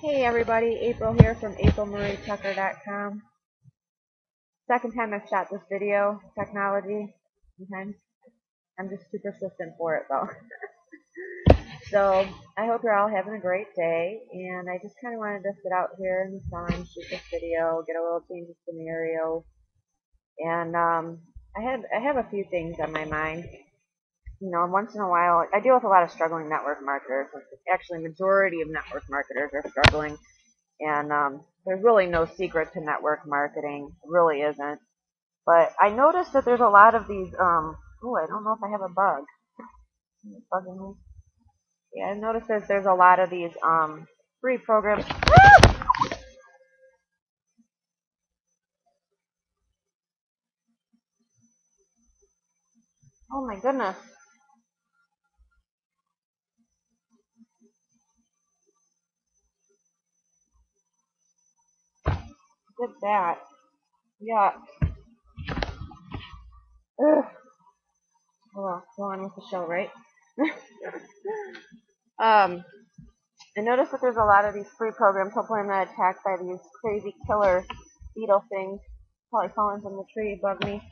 Hey everybody, April here from aprilmarietucker.com. Second time I've shot this video, technology. Sometimes I'm just too persistent for it though. So I hope you're all having a great day, and I just kind of wanted to sit out here in the sun, shoot this video, get a little change of scenario, and I have a few things on my mind. You know, once in a while, I deal with a lot of struggling network marketers. Actually, majority of network marketers are struggling. And there's really no secret to network marketing. It really isn't. But I noticed that there's a lot of these, oh, I don't know if I have a bug. Is it bugging me? Yeah, I noticed that there's a lot of these free programs. Oh my goodness. Did that. Yeah. Ugh. Well, go on with the show, right? um, I noticed that there's a lot of these free programs. Hopefully I'm not attacked by these crazy killer beetle things. Probably falling from the tree above me.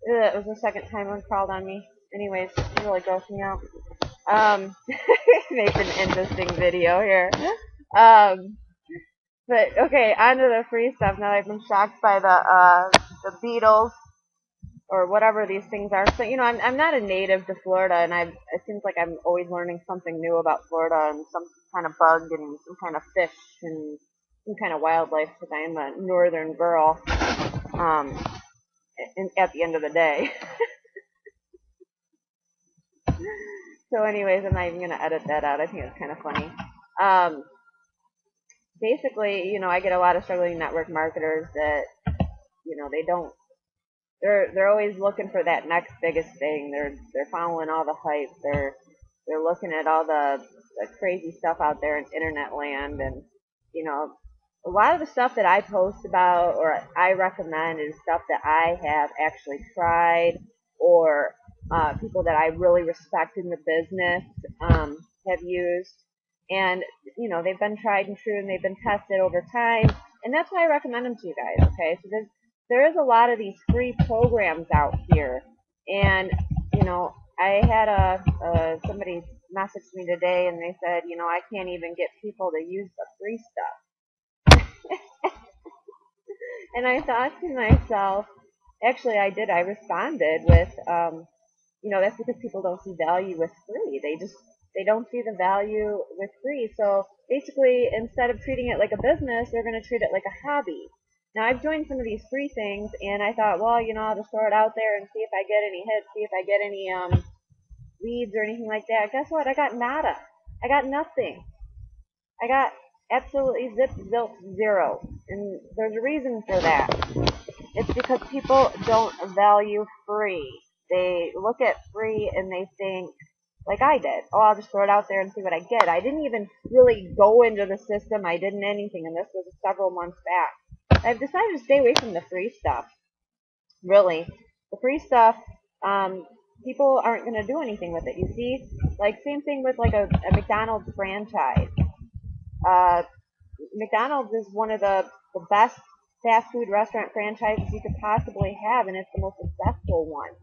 Ugh, it was the second time one crawled on me. Anyways, it really grossed me out. Makes an interesting video here. Um, but okay, on to the free stuff. Now I've been shocked by the beetles or whatever these things are. So you know, I'm not a native to Florida, and it seems like I'm always learning something new about Florida and some kind of bug and some kind of fish and some kind of wildlife because I am a northern girl. Um, at the end of the day. So anyways, I'm not even going to edit that out. I think it's kind of funny. Um, Basically, you know, I get a lot of struggling network marketers that, you know, they're always looking for that next biggest thing. They're following all the hype. They're looking at all the crazy stuff out there in internet land, and you know, a lot of the stuff that I post about or I recommend is stuff that I have actually tried, or people that I really respect in the business have used, and you know, they've been tried and true, and they've been tested over time, and that's why I recommend them to you guys. Okay, so there is a lot of these free programs out here, and you know, I had somebody message me today, and they said, you know, I can't even get people to use the free stuff. And I thought to myself, actually, I did. I responded with, you know, that's because people don't see value with free. They don't see the value with free. So basically, instead of treating it like a business, they're going to treat it like a hobby. Now, I've joined some of these free things, and I thought, well, you know, I'll just throw it out there and see if I get any hits, see if I get any leads or anything like that. Guess what? I got nada. I got nothing. I got absolutely zip, zilch, zero. And there's a reason for that. It's because people don't value free. They look at free and they think, like I did, oh, I'll just throw it out there and see what I get. I didn't even really go into the system. I didn't anything, and this was several months back. I've decided to stay away from the free stuff. Really, the free stuff, people aren't going to do anything with it. You see, like same thing with like a McDonald's franchise. Uh, McDonald's is one of the best fast food restaurant franchises you could possibly have, and it's the most successful one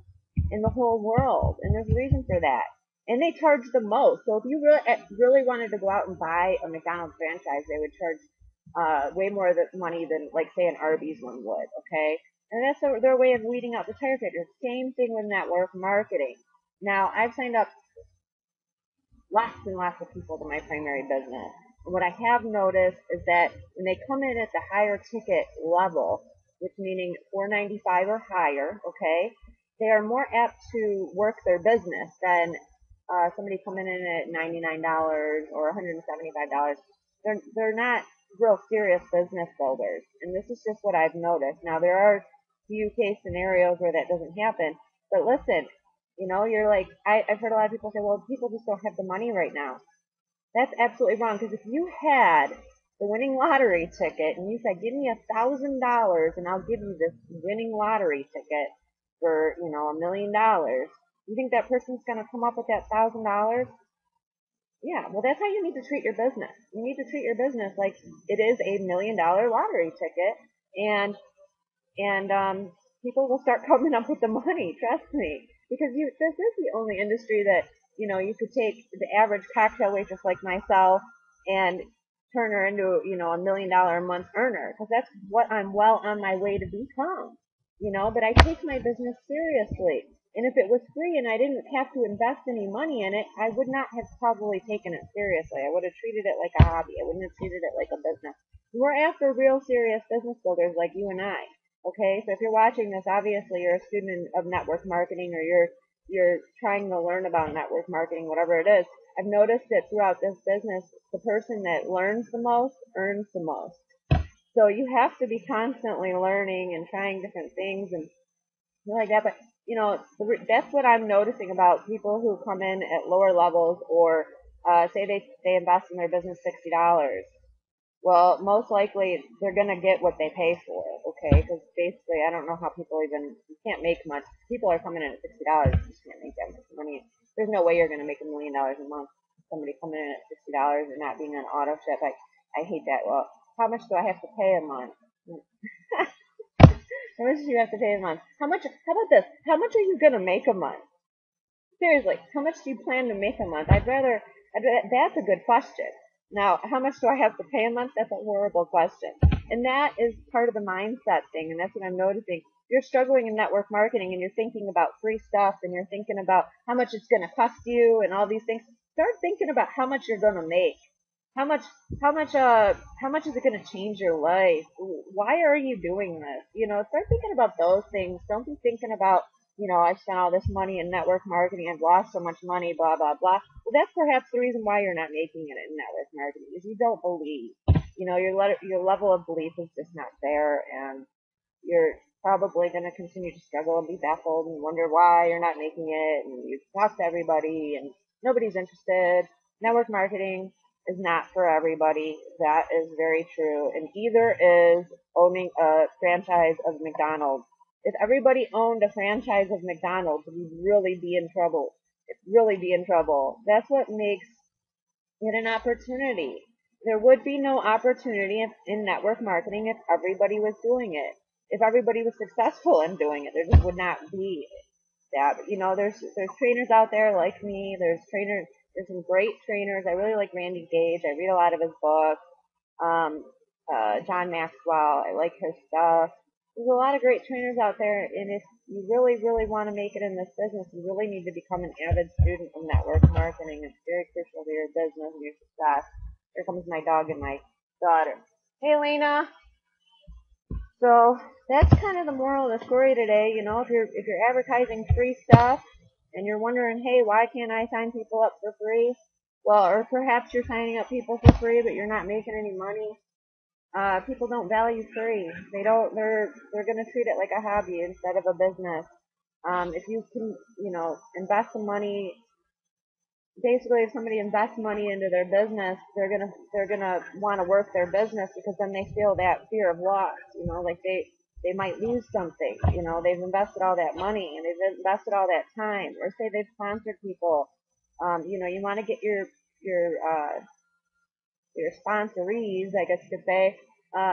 in the whole world. And there's a reason for that. And they charge the most. So if you really wanted to go out and buy a McDonald's franchise, they would charge way more money than, like, say, an Arby's one would. Okay, and that's their way of weeding out the tire kickers. Same thing with network marketing. Now, I've signed up lots and lots of people to my primary business. And what I have noticed is that when they come in at the higher ticket level, which meaning 495 or higher, okay, they are more apt to work their business than somebody coming in at $99 or $175. They're not real serious business builders, and this is just what I've noticed. Now there are few case scenarios where that doesn't happen, but listen, you know, you're like, I've heard a lot of people say, well, people just don't have the money right now. That's absolutely wrong, because if you had the winning lottery ticket and you said, give me $1,000 and I'll give you this winning lottery ticket for, you know, $1,000,000, you think that person's going to come up with that $1,000? Yeah, well, that's how you need to treat your business. You need to treat your business like it is $1 million lottery ticket, and people will start coming up with the money. Trust me, because this is the only industry that you could take the average cocktail waitress like myself and turn her into $1 million a month earner, because that's what I'm well on my way to become. But I take my business seriously. And if it was free and I didn't have to invest any money in it, I would not have probably taken it seriously. I would have treated it like a hobby. I wouldn't have treated it like a business. We're after real serious business builders like you and I. Okay, so if you're watching this, obviously you're a student of network marketing, or you're trying to learn about network marketing, whatever it is. I've noticed that throughout this business, the person that learns the most earns the most. So you have to be constantly learning and trying different things and like that. But that's what I'm noticing about people who come in at lower levels, or say they invest in their business $60. Well, most likely they're gonna get what they pay for it, okay? Because basically, I don't know how people you can't make much. People are coming in at $60, you just can't make that much money. There's no way you're gonna make $1 million a month. Somebody coming in at $60 and not being an auto ship, I hate that. Well, how much do I have to pay a month? How much do you have to pay a month? How much? How about this? How much are you gonna make a month? Seriously, how much do you plan to make a month? That's a good question. Now, how much do I have to pay a month? That's a horrible question. And that is part of the mindset thing, and that's what I'm noticing. You're struggling in network marketing and you're thinking about free stuff and you're thinking about how much it's going to cost you and all these things. Start thinking about how much you're going to make. How much, how much is it going to change your life? Why are you doing this? Start thinking about those things. Don't be thinking about I spent all this money in network marketing, I've lost so much money, blah, blah, blah. Well, that's perhaps the reason why you're not making it in network marketing, is you don't believe. Your level of belief is just not there, and you're probably going to continue to struggle and be baffled and wonder why you're not making it, and you talk to everybody, and nobody's interested. Network marketing is not for everybody. That is very true. And either is owning a franchise of McDonald's. If everybody owned a franchise of McDonald's, we'd really be in trouble. Really be in trouble. That's what makes it an opportunity. There would be no opportunity in network marketing if everybody was doing it. If everybody was successful in doing it, there just would not be that. There's trainers out there like me. There's some great trainers. I really like Randy Gage. I read a lot of his books. Um, John Maxwell. I like his stuff. There's a lot of great trainers out there, and if you really, really want to make it in this business, you really need to become an avid student of network marketing. It's very crucial to your business and your success. Here comes my dog and my daughter. Hey, Lena. So that's kind of the moral of the story today. If you're advertising free stuff and you're wondering, hey, why can't I sign people up for free? Well, or perhaps you're signing up people for free, but you're not making any money. People don't value free. They don't. They're gonna treat it like a hobby instead of a business. If you can, invest some money. Basically, if somebody invests money into their business, they're gonna want to work their business, because then they feel that fear of loss. Like they might lose something. They've invested all that money and they've invested all that time. Or say they've sponsored people. You want to get your sponsorees, I guess you could say,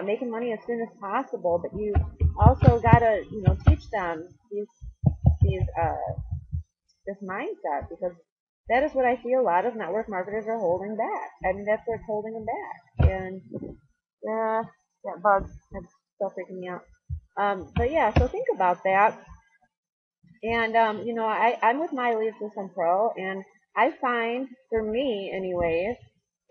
making money as soon as possible. But you also gotta, teach them this mindset, because that is what I see a lot of network marketers are holding back. I mean, that's what's holding them back. And yeah, that bug, that's still freaking me out. But yeah, so think about that. And I'm with My Lead System Pro, and I find, for me anyways,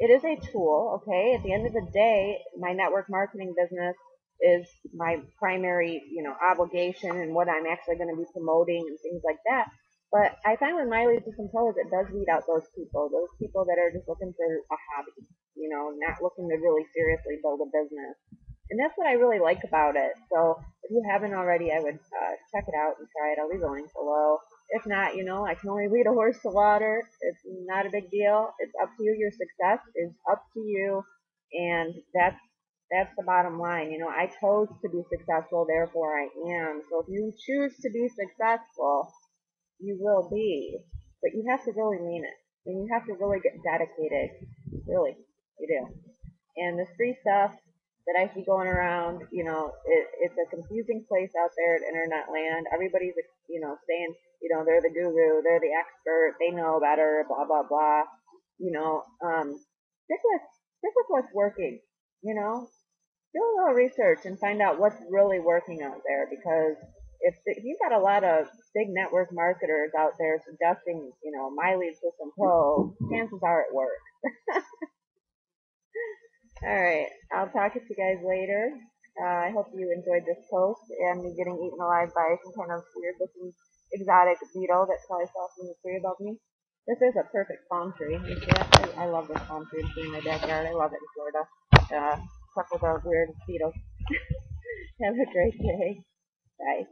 it is a tool. Okay, at the end of the day, my network marketing business is my primary, obligation, and what I'm actually going to be promoting and things like that. But I find with My Lead System Pro is it does weed out those people that are just looking for a hobby, not looking to really seriously build a business. And that's what I really like about it. So if you haven't already, I would check it out and try it. I'll leave a link below. If not, I can only lead a horse to water. It's not a big deal. It's up to you. Your success is up to you, and that's the bottom line. I chose to be successful, therefore I am. So if you choose to be successful, you will be, but you have to really mean it. And you have to really get dedicated. Really, you do. And this free stuff that I see going around, it's a confusing place out there at internet land. Everybody's, saying, they're the guru, they're the expert, they know better, blah, blah, blah. You know, um, stick with what's working, you know, do a little research and find out what's really working out there because if you've got a lot of big network marketers out there suggesting, My Lead System Pro, chances are it works. All right. I'll talk to you guys later. I hope you enjoyed this post and me getting eaten alive by some kind of weird looking exotic beetle that probably fell from the tree above me. This is a perfect palm tree. You see that? I love this palm tree in my backyard. I love it in Florida. Except for the weird beetles. Have a great day. Bye.